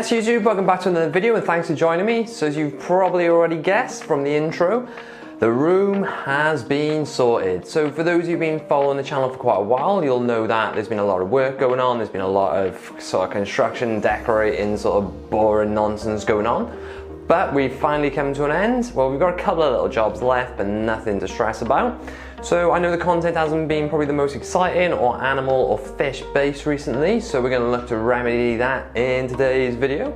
Yes, YouTube, welcome back to another video and thanks for joining me. So as you've probably already guessed from the intro, the room has been sorted. So for those who've been following the channel for quite a while, you'll know that there's been a lot of work going on. There's been a lot of sort of construction, decorating, sort of boring nonsense going on. But we've finally come to an end. Well, we've got a couple of little jobs left, but nothing to stress about. So I know the content hasn't been probably the most exciting or animal or fish based recently, so we're going to look to remedy that in today's video.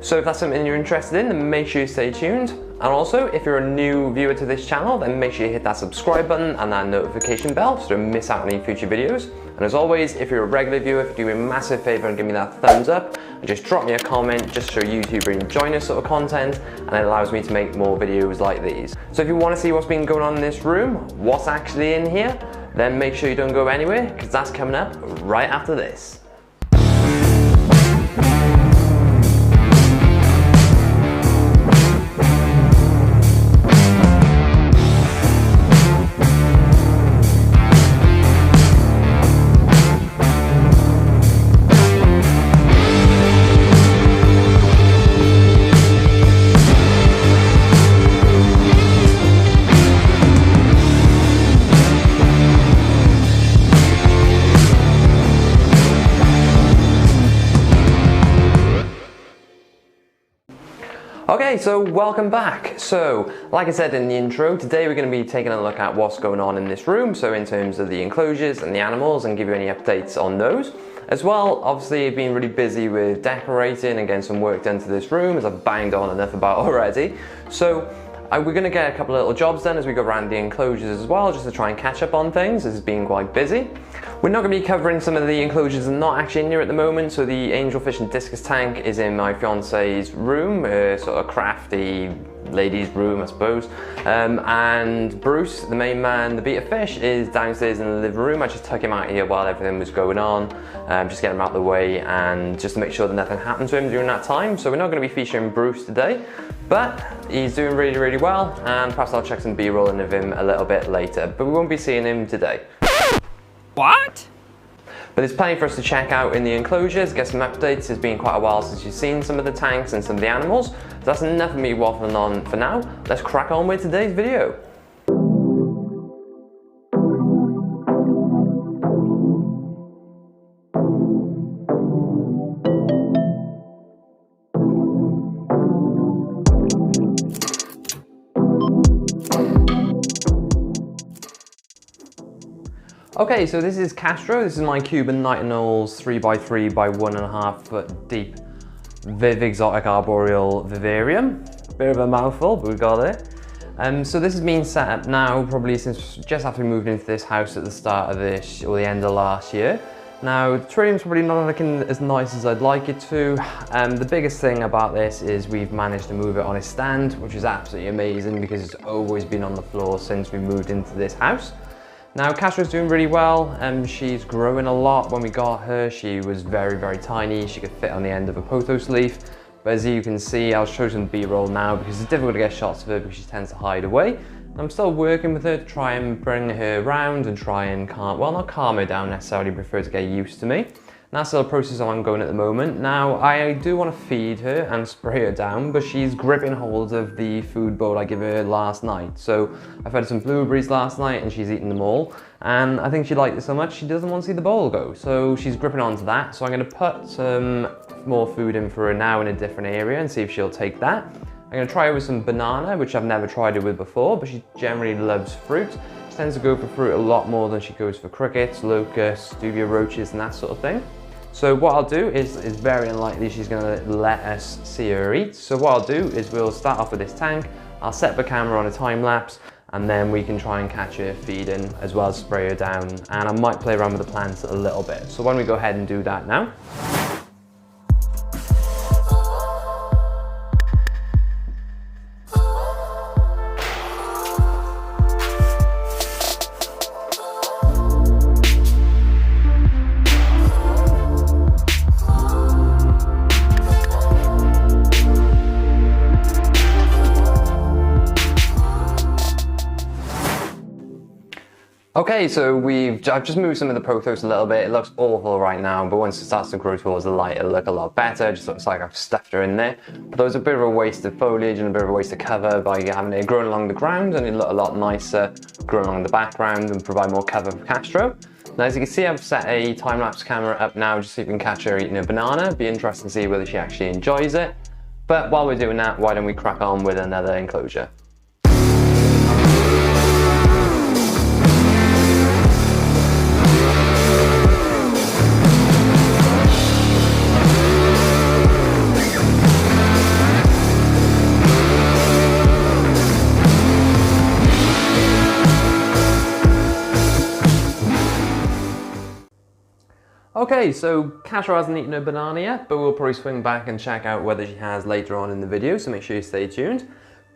So if that's something you're interested in, then make sure you stay tuned. And also, if you're a new viewer to this channel, then make sure you hit that subscribe button and that notification bell so you don't miss out on any future videos. And as always, if you're a regular viewer, do me a massive favor and give me that thumbs up and just drop me a comment just to show YouTube you're enjoying this sort of content, and it allows me to make more videos like these. So if you want to see what's been going on in this room, what's actually in here, then make sure you don't go anywhere because that's coming up right after this. Okay, so welcome back. So, like I said in the intro, today we're going to be taking a look at what's going on in this room. So in terms of the enclosures and the animals, and give you any updates on those. As well, obviously I've been really busy with decorating and getting some work done to this room, as I've banged on enough about already. So we're going to get a couple of little jobs done as we go around the enclosures as well, just to try and catch up on things. This has been quite busy. We're not going to be covering some of the enclosures that are not actually in here at the moment. So the angelfish and discus tank is in my fiance's room, sort of crafty ladies' room, I suppose. And Bruce, the main man, the betta fish, is downstairs in the living room. I just took him out here while everything was going on, just get him out of the way and just to make sure that nothing happened to him during that time. So we're not going to be featuring Bruce today, but he's doing really, really well, and perhaps I'll check some B-roll in of him a little bit later, but we won't be seeing him today. What? But there's plenty for us to check out in the enclosures, get some updates. It's been quite a while since you've seen some of the tanks and some of the animals. So that's enough of me waffling on for now. Let's crack on with today's video. Okay, so this is Castro. This is my Cuban night anoles 3x3 by 1.5 foot deep Viv Exotic Arboreal Vivarium. Bit of a mouthful, but we got it. So this has been set up now probably since just after we moved into this house at the start of this, or the end of last year. Now, the terrarium's probably not looking as nice as I'd like it to. The biggest thing about this is we've managed to move it on a stand, which is absolutely amazing because it's always been on the floor since we moved into this house. Now, Castro's doing really well. She's growing a lot. When we got her, she was very, very tiny. She could fit on the end of a pothos leaf. But as you can see, I'll show some B-roll now because it's difficult to get shots of her because she tends to hide away. I'm still working with her to try and bring her around and try and not calm her down necessarily, prefer to get used to me. And that's still a process ongoing at the moment. Now, I do want to feed her and spray her down, but she's gripping hold of the food bowl I gave her last night. So I fed her some blueberries last night and she's eaten them all. And I think she liked it so much, she doesn't want to see the bowl go. So she's gripping onto that. So I'm going to put some more food in for her now in a different area and see if she'll take that. I'm going to try her with some banana, which I've never tried her with before, but she generally loves fruit. She tends to go for fruit a lot more than she goes for crickets, locusts, duvia roaches and that sort of thing. So what I'll do is very unlikely she's going to let us see her eat. So what I'll do is we'll start off with this tank. I'll set the camera on a time lapse and then we can try and catch her feeding as well as spray her down. And I might play around with the plants a little bit. So why don't we go ahead and do that now. Okay, so I've just moved some of the pothos a little bit. It looks awful right now, but once it starts to grow towards the light, it'll look a lot better. It just looks like I've stuffed her in there. But there was a bit of a waste of foliage and a bit of a waste of cover by having it grown along the ground, and it'll look a lot nicer growing along the background and provide more cover for Castro. Now, as you can see, I've set a time-lapse camera up now just so you can catch her eating a banana. It'd be interesting to see whether she actually enjoys it. But while we're doing that, why don't we crack on with another enclosure? Okay, so Castro hasn't eaten her banana yet, but we'll probably swing back and check out whether she has later on in the video, so make sure you stay tuned.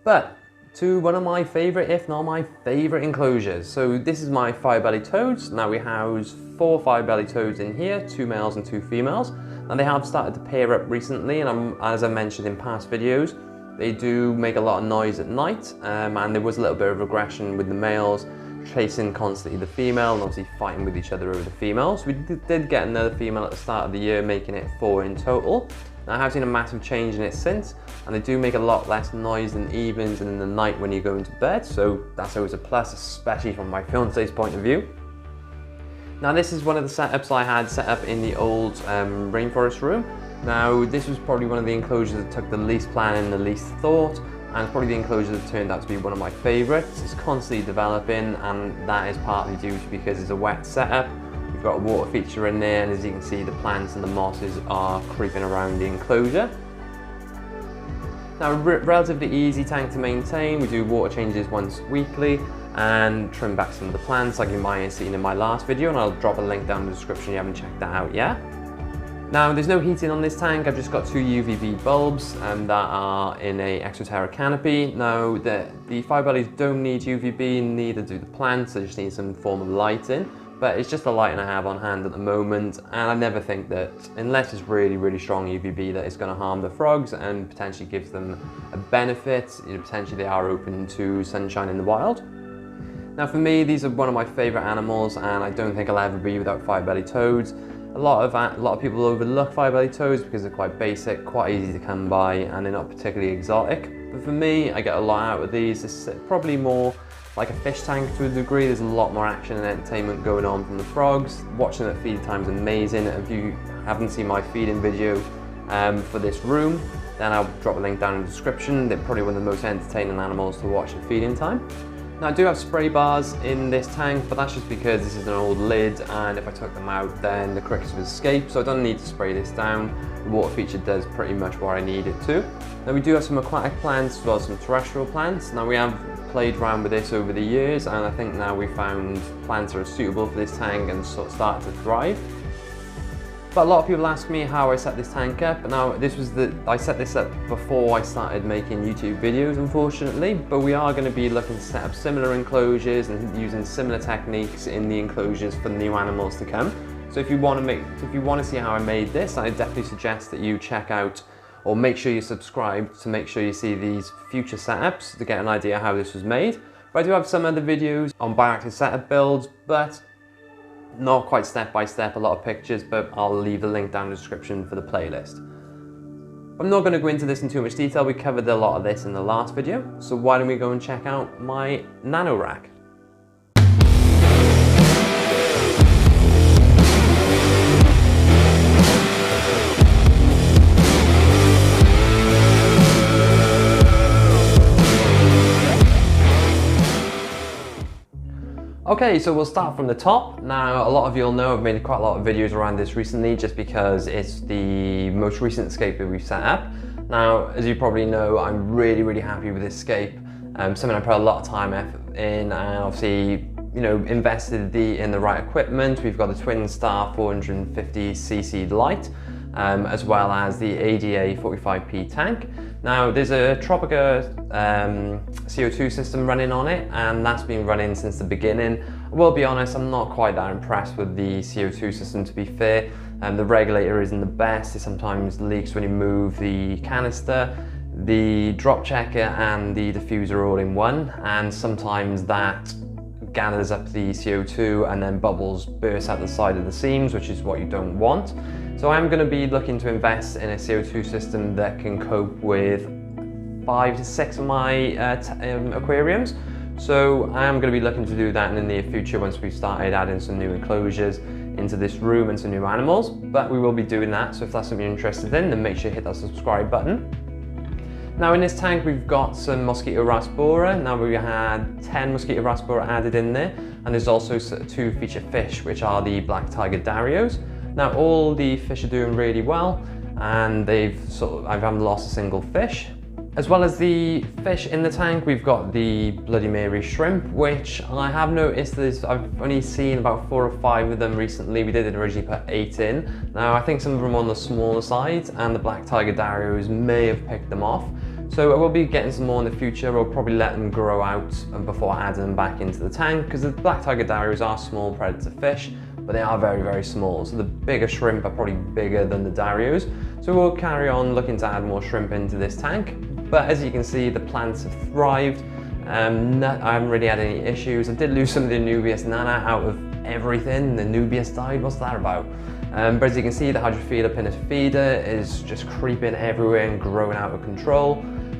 But to one of my favourite, if not my favourite enclosures. So this is my fire-bellied toads. Now we house 4 fire-bellied toads in here, 2 males and 2 females. And they have started to pair up recently, and as I mentioned in past videos, they do make a lot of noise at night, and there was a little bit of aggression with the males, chasing constantly the female and obviously fighting with each other over the females. We did get another female at the start of the year, making it 4 in total. Now, I have seen a massive change in it since, and they do make a lot less noise in the evenings and in the night when you go into bed, so that's always a plus, especially from my fiance's point of view. Now, this is one of the setups I had set up in the old Rainforest room. Now, this was probably one of the enclosures that took the least planning, the least thought, and it's probably the enclosure that turned out to be one of my favourites. It's constantly developing, and that is partly due to because it's a wet setup. We've got a water feature in there, and as you can see, the plants and the mosses are creeping around the enclosure. Now, relatively easy tank to maintain. We do water changes once weekly and trim back some of the plants like you might have seen in my last video, and I'll drop a link down in the description if you haven't checked that out yet. Now, there's no heating on this tank. I've just got 2 UVB bulbs that are in a Exoterra canopy. Now, the fire-bellies don't need UVB, neither do the plants. They just need some form of lighting. But it's just the lighting I have on hand at the moment, and I never think that, unless it's really, really strong UVB, that it's going to harm the frogs and potentially gives them a benefit. Potentially they are open to sunshine in the wild. Now, for me, these are one of my favourite animals, and I don't think I'll ever be without fire-bellied toads. A lot of people overlook fire-bellied toads because they're quite basic, quite easy to come by, and they're not particularly exotic. But for me, I get a lot out of these. It's probably more like a fish tank to a degree. There's a lot more action and entertainment going on from the frogs. Watching them at feeding time is amazing. If you haven't seen my feeding video for this room, then I'll drop a link down in the description. They're probably one of the most entertaining animals to watch at feeding time. Now, I do have spray bars in this tank, but that's just because this is an old lid, and if I took them out, then the crickets would escape, so I don't need to spray this down. The water feature does pretty much what I need it to. Now, we do have some aquatic plants as well as some terrestrial plants. Now, we have played around with this over the years, and I think now we found plants that are suitable for this tank and sort of start to thrive. But a lot of people ask me how I set this tank up. Now, I set this up before I started making YouTube videos, unfortunately, but we are going to be looking to set up similar enclosures and using similar techniques in the enclosures for new animals to come. So if you want to see how I made this, I definitely suggest that you check out, or make sure you subscribe to make sure you see these future setups to get an idea how this was made. But I do have some other videos on bioactive setup builds, but not quite step by step, a lot of pictures, but I'll leave the link down in the description for the playlist. I'm not going to go into this in too much detail. We covered a lot of this in the last video, so why don't we go and check out my Nano rack. Okay, so we'll start from the top. Now, a lot of you'll know I've made quite a lot of videos around this recently just because it's the most recent escape that we've set up. Now, as you probably know, I'm really, really happy with this escape. Something I put a lot of time effort in, and obviously, invested in the right equipment. We've got the Twin Star 450cc light, as well as the ADA 45p tank. Now, there's a Tropica CO2 system running on it, and that's been running since the beginning. I will be honest, I'm not quite that impressed with the CO2 system, to be fair. The regulator isn't the best. It sometimes leaks when you move the canister. The drop checker and the diffuser are all in one, and sometimes that gathers up the CO2 and then bubbles burst out the side of the seams, which is what you don't want. So I'm going to be looking to invest in a CO2 system that can cope with 5 to 6 of my aquariums. So I am going to be looking to do that in the near future once we've started adding some new enclosures into this room and some new animals, but we will be doing that. So if that's something you're interested in, then make sure you hit that subscribe button. Now in this tank we've got some mosquito raspora. Now we had 10 mosquito raspora added in there, and there's also 2 feature fish, which are the black tiger darios. Now all the fish are doing really well, and I haven't lost a single fish. As well as the fish in the tank, we've got the Bloody Mary shrimp, which I have noticed I've only seen about 4 or 5 of them recently. We did originally put 8 in. Now I think some of them are on the smaller side, and the black tiger darios may have picked them off. So I will be getting some more in the future. We'll probably let them grow out before adding them back into the tank, because the black tiger darios are small predator fish, but they are very, very small. So the bigger shrimp are probably bigger than the darios. So we'll carry on looking to add more shrimp into this tank. But as you can see, the plants have thrived. I haven't really had any issues. I did lose some of the Anubias nana out of everything. The Anubias died, what's that about? But as you can see, the Hydrophila pinnatifida is just creeping everywhere and growing out of control.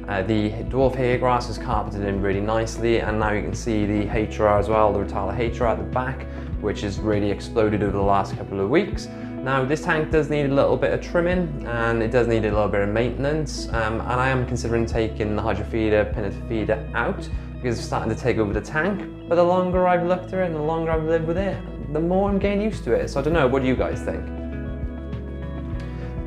The dwarf hairgrass is carpeted in really nicely, and now you can see the Hatra as well, the Reptile Hatra at the back, which has really exploded over the last couple of weeks. Now this tank does need a little bit of trimming, and it does need a little bit of maintenance, and I am considering taking the Hydrophila pinnatifida out because it's starting to take over the tank. But the longer I've looked at it and the longer I've lived with it, the more I'm getting used to it. So I don't know, what do you guys think?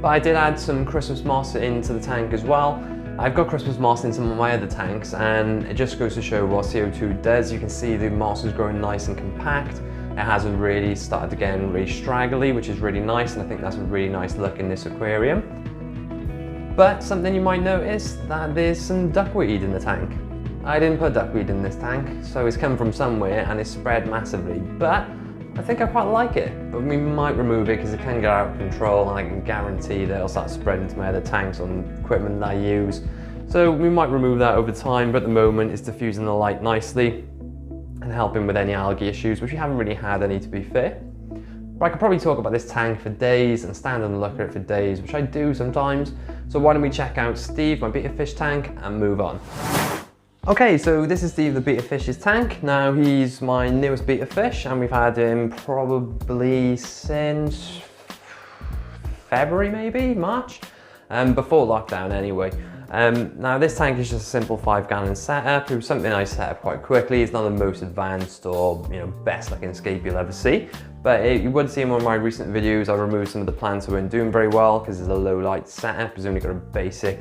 But I did add some Christmas moss into the tank as well. I've got Christmas moss in some of my other tanks, and it just goes to show what CO2 does. You can see the moss is growing nice and compact. It hasn't really started to get really straggly, which is really nice, and I think that's a really nice look in this aquarium. But something you might notice, that there's some duckweed in the tank. I didn't put duckweed in this tank, so it's come from somewhere and it's spread massively, but I think I quite like it. But we might remove it because it can get out of control, and I can guarantee that it'll start spreading to my other tanks on equipment that I use. So we might remove that over time, but at the moment it's diffusing the light nicely and helping with any algae issues, which we haven't really had any, to be fair. But I could probably talk about this tank for days and stand and look at it for days, which I do sometimes. So why don't we check out Steve, my betta fish tank, and move on. Okay, so this is Steve the betta fish's tank. Now he's my newest betta fish, and we've had him probably since February, maybe March, before lockdown anyway. Now this tank is just a simple 5-gallon setup. It was something I set up quite quickly. It's not the most advanced or best looking scape you'll ever see, but you would see in one of my recent videos I removed some of the plants that weren't doing very well because it's a low light setup. It's only got a basic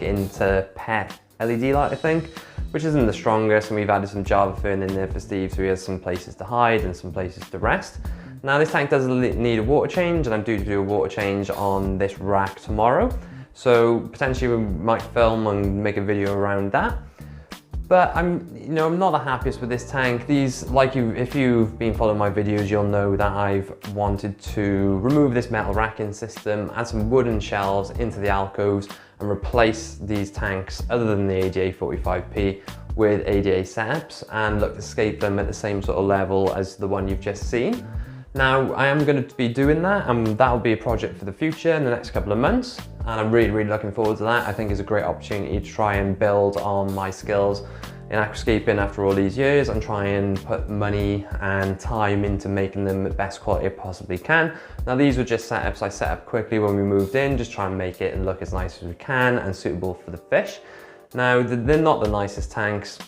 pet LED light, I think, which isn't the strongest, and we've added some Java fern in there for Steve so he has some places to hide and some places to rest. Now this tank does need a water change, and I'm due to do a water change on this rack tomorrow. So potentially we might film and make a video around that. But I'm not the happiest with this tank. If you've been following my videos, you'll know that I've wanted to remove this metal racking system, add some wooden shelves into the alcoves, and replace these tanks, other than the ADA 45P, with ADA setups, and look to scape them at the same sort of level as the one you've just seen. Now, I am going to be doing that, and that'll be a project for the future in the next couple of months, and I'm really, really looking forward to that. I think it's a great opportunity to try and build on my skills in aquascaping after all these years, and try and put money and time into making them the best quality I possibly can. Now, these were just setups I set up quickly when we moved in, just try and make it look as nice as we can and suitable for the fish. Now, they're not the nicest tanks,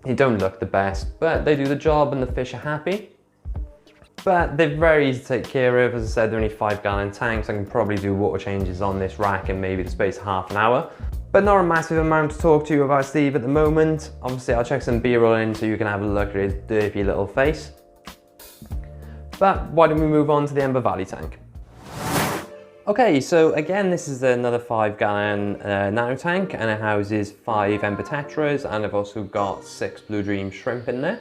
they don't look the best, but they do the job and the fish are happy. But they're very easy to take care of. As I said, they're only 5-gallon tanks. I can probably do water changes on this rack in maybe the space of half an hour. But not a massive amount to talk to you about Steve at the moment. Obviously, I'll check some B-roll in so you can have a look at his derpy little face. But why don't we move on to the Ember Valley tank? Okay, so again, this is another 5-gallon Nano tank, and it houses 5 Ember tetras, and I've also got 6 Blue Dream shrimp in there.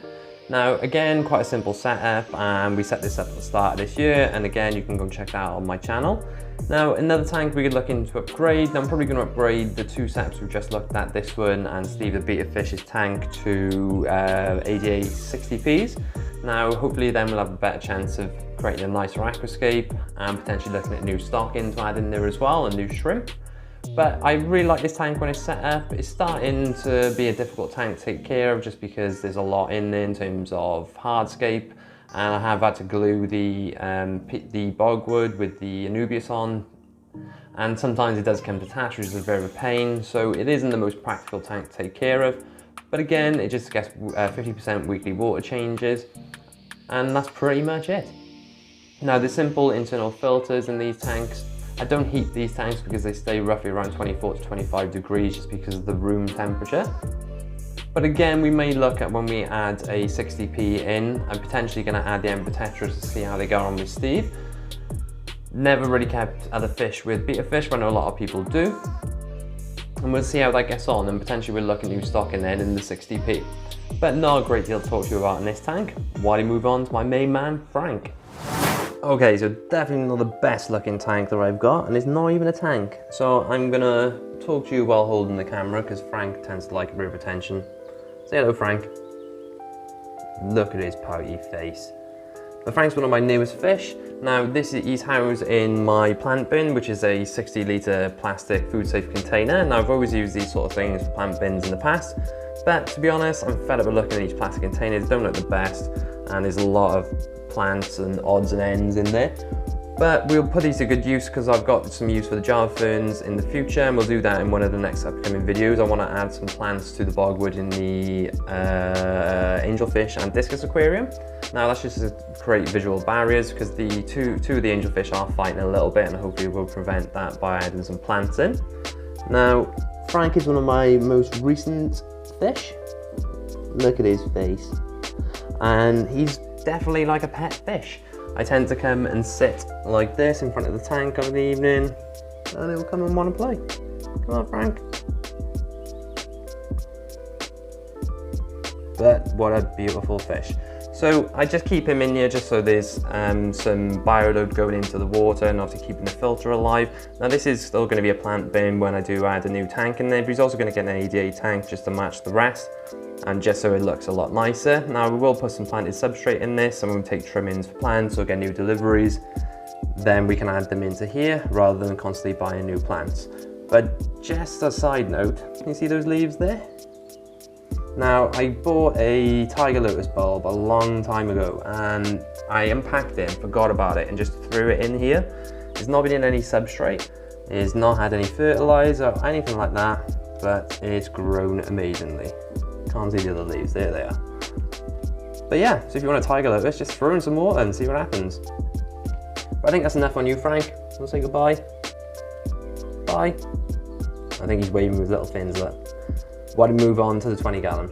Now, again, quite a simple setup, and we set this up at the start of this year, and again, you can go and check that out on my channel. Now, another tank we could look into upgrade. Now, I'm probably going to upgrade the 2 setups we've just looked at, this one and Steve the betta fish's tank, to ADA 60Ps. Now, hopefully then we'll have a better chance of creating a nicer aquascape and potentially looking at new stocking to add in there as well, and new shrimp. But I really like this tank when it's set up. It's starting to be a difficult tank to take care of just because there's a lot in there in terms of hardscape, and I have had to glue the bogwood with the Anubias on, and sometimes it does come detached, which is a bit of a pain, so it isn't the most practical tank to take care of. But again, it just gets 50% weekly water changes, and that's pretty much it. Now, the simple internal filters in these tanks, I don't heat these tanks because they stay roughly around 24 to 25 degrees just because of the room temperature. But again, we may look at when we add a 60p in. I'm potentially going to add the Ember tetras to see how they go on with Steve. Never really kept other fish with betta fish, but I know a lot of people do. And we'll see how that gets on, and potentially we'll look at new stocking then in the 60p. But not a great deal to talk to you about in this tank. Why don't we move on to my main man, Frank? Okay, so definitely not the best looking tank that I've got, and it's not even a tank. So I'm gonna talk to you while holding the camera because Frank tends to like a bit of attention. Say hello, Frank. Look at his pouty face. But Frank's one of my newest fish. Now, he's housed in my plant bin, which is a 60-litre plastic food safe container. Now, I've always used these sort of things for plant bins in the past, but to be honest, I'm fed up with looking at these plastic containers. They don't look the best, and there's a lot of plants and odds and ends in there. But we'll put these to good use because I've got some use for the Java ferns in the future, and we'll do that in one of the next upcoming videos. I want to add some plants to the bogwood in the angelfish and discus aquarium. Now, that's just to create visual barriers because the two of the angelfish are fighting a little bit, and hopefully we'll prevent that by adding some plants in. Now, Frank is one of my most recent fish. Look at his face. And he's definitely like a pet fish. I tend to come and sit like this in front of the tank over the evening, and he'll come and want to play. Come on, Frank. But what a beautiful fish. So I just keep him in here just so there's some bioload going into the water and obviously keeping the filter alive. Now, this is still going to be a plant bin when I do add a new tank in there, but he's also going to get an ADA tank just to match the rest, and just so it looks a lot nicer. Now, we will put some planted substrate in this, and we'll take trimmings for plants or get new deliveries. Then we can add them into here rather than constantly buying new plants. But just a side note, can you see those leaves there? Now, I bought a tiger lotus bulb a long time ago, and I unpacked it and forgot about it and just threw it in here. It's not been in any substrate, it's not had any fertilizer or anything like that, but it's grown amazingly. Can't see the other leaves, there they are. But yeah, so if you want a tiger lotus, just throw in some water and see what happens. But I think that's enough on you, Frank. We'll say goodbye. Bye. I think he's waving with little fins there. Why don't we move on to the 20 gallon?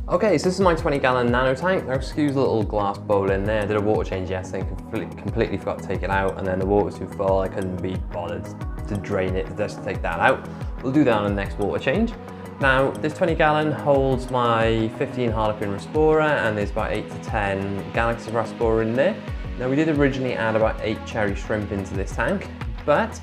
Okay, so this is my 20 gallon Nano tank. Now, excuse the little glass bowl in there. I did a water change yesterday, completely forgot to take it out, and then the water was too full. I couldn't be bothered to drain it just to take that out. We'll do that on the next water change. Now, this 20 gallon holds my 15 Harlequin Raspora, and there's about 8 to 10 Galaxy Raspora in there. Now, we did originally add about 8 cherry shrimp into this tank, but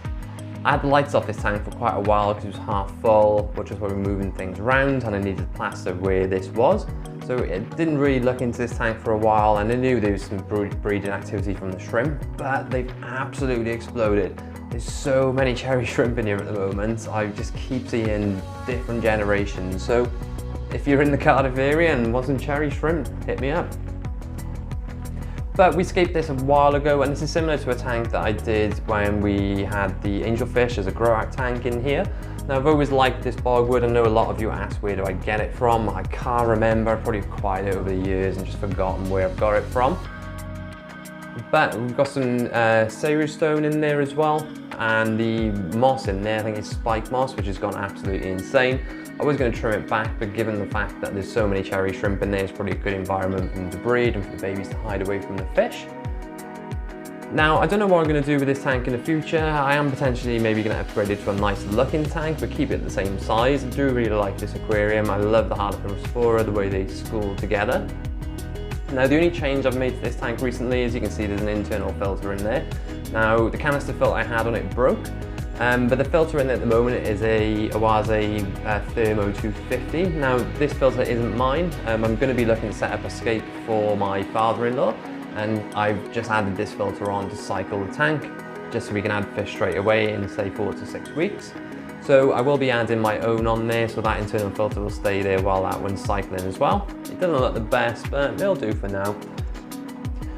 I had the lights off this tank for quite a while because it was half full, which is why we're moving things around, and I needed plaster where this was. So it didn't really look into this tank for a while, and I knew there was some breeding activity from the shrimp, but they've absolutely exploded. There's so many cherry shrimp in here at the moment. I just keep seeing different generations. So if you're in the Cardiff area and want some cherry shrimp, hit me up. But we scaped this a while ago, and this is similar to a tank that I did when we had the angelfish as a grow-out tank in here. Now, I've always liked this bogwood. I know a lot of you asked where do I get it from. I can't remember, I've probably acquired it over the years and just forgotten where I've got it from. But we've got some Ceru stone in there as well, and the moss in there, I think it's spike moss, which has gone absolutely insane. I I was going to trim it back, but given the fact that there's so many cherry shrimp in there, it's probably a good environment for them to breed and for the babies to hide away from the fish. Now, I don't know what I'm going to do with this tank in the future. I am potentially maybe going to upgrade it to a nicer looking tank, but keep it the same size. I do really like this aquarium. I love the Harlequin, the way they school together. Now, the only change I've made to this tank recently, as you can see, there's an internal filter in there. Now, the canister filter I had on it broke, but the filter in there at the moment is a Thermo 250. Now, this filter isn't mine. I'm going to be looking to set up a scape for my father-in-law, and I've just added this filter on to cycle the tank, just so we can add fish straight away in, say, 4 to 6 weeks. So I will be adding my own on there, so that internal filter will stay there while that one's cycling as well. It doesn't look the best, but it'll do for now.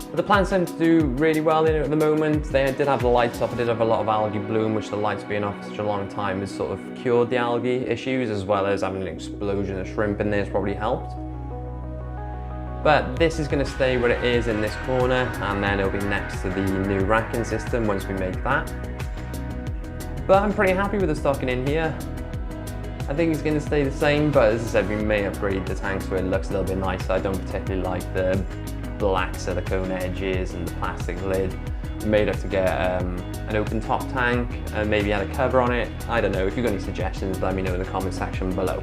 But the plants seem to do really well in it at the moment. They did have the lights off. I did have a lot of algae bloom, which the lights being off for such a long time has sort of cured the algae issues, as well as having an explosion of shrimp in there has probably helped. But this is going to stay where it is in this corner, and then it'll be next to the new racking system once we make that. But I'm pretty happy with the stocking in here. I think it's going to stay the same, but as I said, we may upgrade the tank so it looks a little bit nicer. I don't particularly like the black silicone edges and the plastic lid. We may look to get an open top tank and maybe add a cover on it. I don't know. If you've got any suggestions, let me know in the comment section below.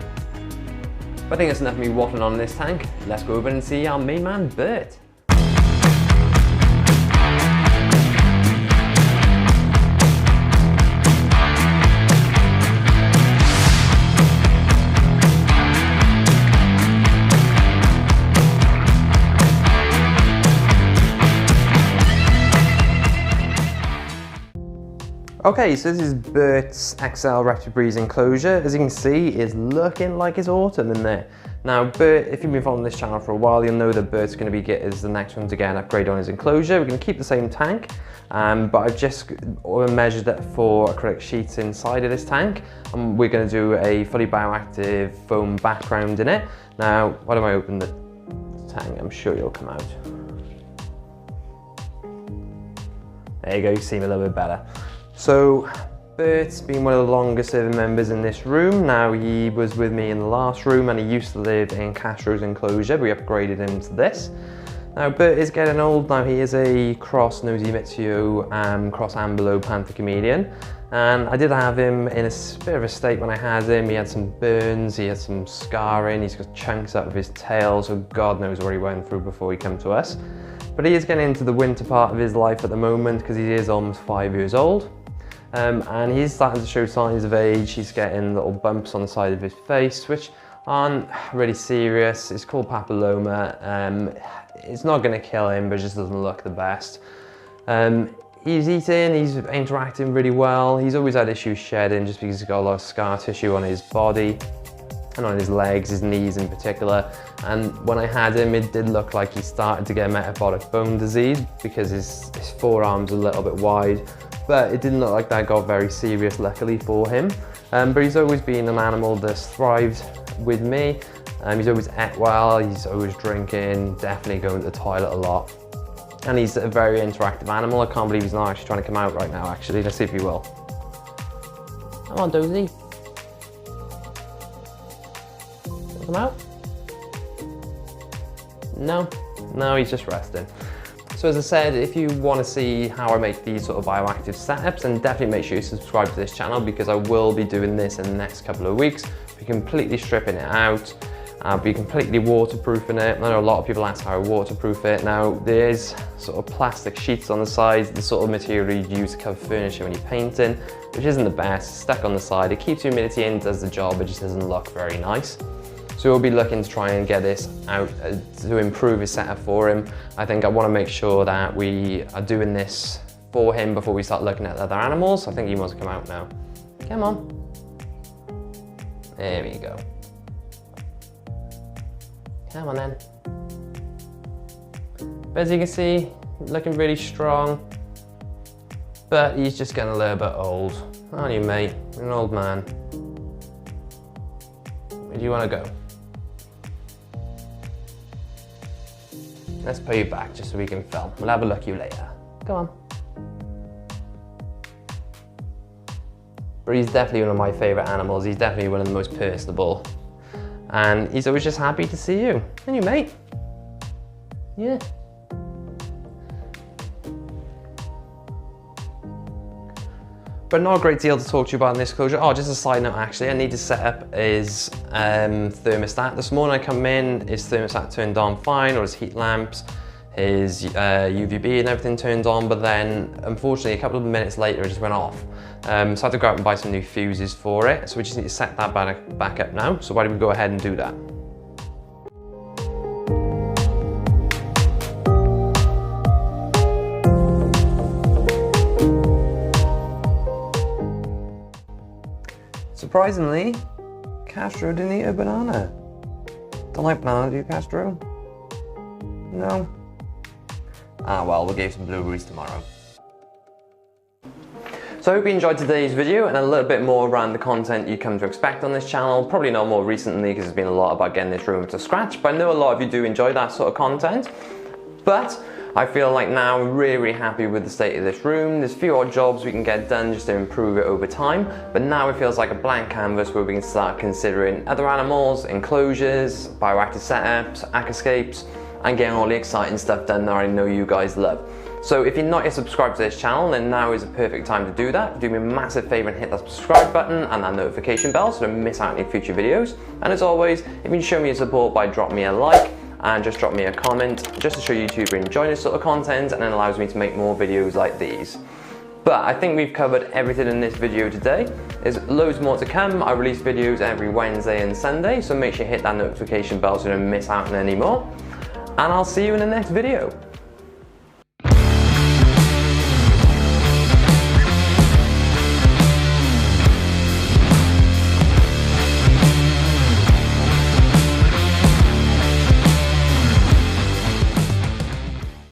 But I think that's enough of me waffling on this tank. Let's go over and see our main man, Burt. Okay, so this is Burt's XL Reptile enclosure. As you can see, it's looking like it's autumn in there. Now, Burt, if you've been following this channel for a while, you'll know that Burt's going to be the next one to get an upgrade on his enclosure. We're going to keep the same tank, but I've just measured it for acrylic sheets inside of this tank. And we're going to do a fully bioactive foam background in it. Now, why don't I open the tank? I'm sure you'll come out. There you go, you see me a little bit better. So, Burt's been one of the longest serving members in this room. Now, he was with me in the last room and he used to live in Castro's enclosure. We upgraded him to this. Now, Burt is getting old. Now, he is a cross Nosy Mitsuo, cross Amberlobe Panther chameleon. And I did have him in a bit of a state when I had him. He had some burns, he had some scarring, he's got chunks out of his tail, so God knows what he went through before he came to us. But he is getting into the winter part of his life at the moment because he is almost 5 years old. And he's starting to show signs of age. He's getting little bumps on the side of his face, which aren't really serious. It's called papilloma. It's not going to kill him, but it just doesn't look the best. He's eating, he's interacting really well. He's always had issues shedding just because he's got a lot of scar tissue on his body and on his legs, his knees in particular. And when I had him, it did look like he started to get metabolic bone disease because his forearms are a little bit wide. But it didn't look like that got very serious, luckily for him. But he's always been an animal that's thrived with me. He's always ate well, he's always drinking, definitely going to the toilet a lot. And he's a very interactive animal. I can't believe he's not actually trying to come out right now, actually. Let's see if he will. Come on, Dozy. Come out? No, he's just resting. So as I said, if you want to see how I make these sort of bioactive setups, then definitely make sure you subscribe to this channel because I will be doing this in the next couple of weeks. We're completely stripping it out. I'll be completely waterproofing it. I know a lot of people ask how I waterproof it. Now, there's sort of plastic sheets on the sides, the sort of material you use to cover furniture when you're painting, which isn't the best. It's stuck on the side. It keeps humidity in, does the job, it just doesn't look very nice. So we'll be looking to try and get this out to improve his setup for him. I think I want to make sure that we are doing this for him before we start looking at other animals. I think he wants to come out now. Come on. There we go. Come on then. But as you can see, looking really strong. But he's just getting a little bit old. Aren't you, mate? You're an old man. Where do you want to go? Let's put you back just so we can film. We'll have a look at you later. Come on. But he's definitely one of my favourite animals. He's definitely one of the most personable. And he's always just happy to see you. And you, mate. Yeah. But not a great deal to talk to you about in this enclosure. Oh, just a side note actually, I need to set up his thermostat. This morning I come in, his thermostat turned on fine, or his heat lamps, his UVB and everything turned on, but then unfortunately a couple of minutes later it just went off. So I had to go out and buy some new fuses for it. So we just need to set that back up now. So why don't we go ahead and do that? Surprisingly, Castro didn't eat a banana. Don't like banana, do you, Castro? No? Ah well, we'll give you some blueberries tomorrow. So I hope you enjoyed today's video and a little bit more around the content you come to expect on this channel. Probably not more recently because there's been a lot about getting this room to scratch, but I know a lot of you do enjoy that sort of content. But I feel like now I'm really happy with the state of this room. There's a few odd jobs we can get done just to improve it over time, but now it feels like a blank canvas where we can start considering other animals, enclosures, bioactive setups, aquascapes, and getting all the exciting stuff done that I know you guys love. So if you're not yet subscribed to this channel, then now is a perfect time to do that. Do me a massive favor and hit that subscribe button and that notification bell so you don't miss out on any future videos. And as always, if you can show me your support by dropping me a like, and just drop me a comment just to show YouTube you're enjoying this sort of content, and it allows me to make more videos like these. But I think we've covered everything in this video today. There's loads more to come. I release videos every Wednesday and Sunday, so make sure you hit that notification bell so you don't miss out on any more. And I'll see you in the next video.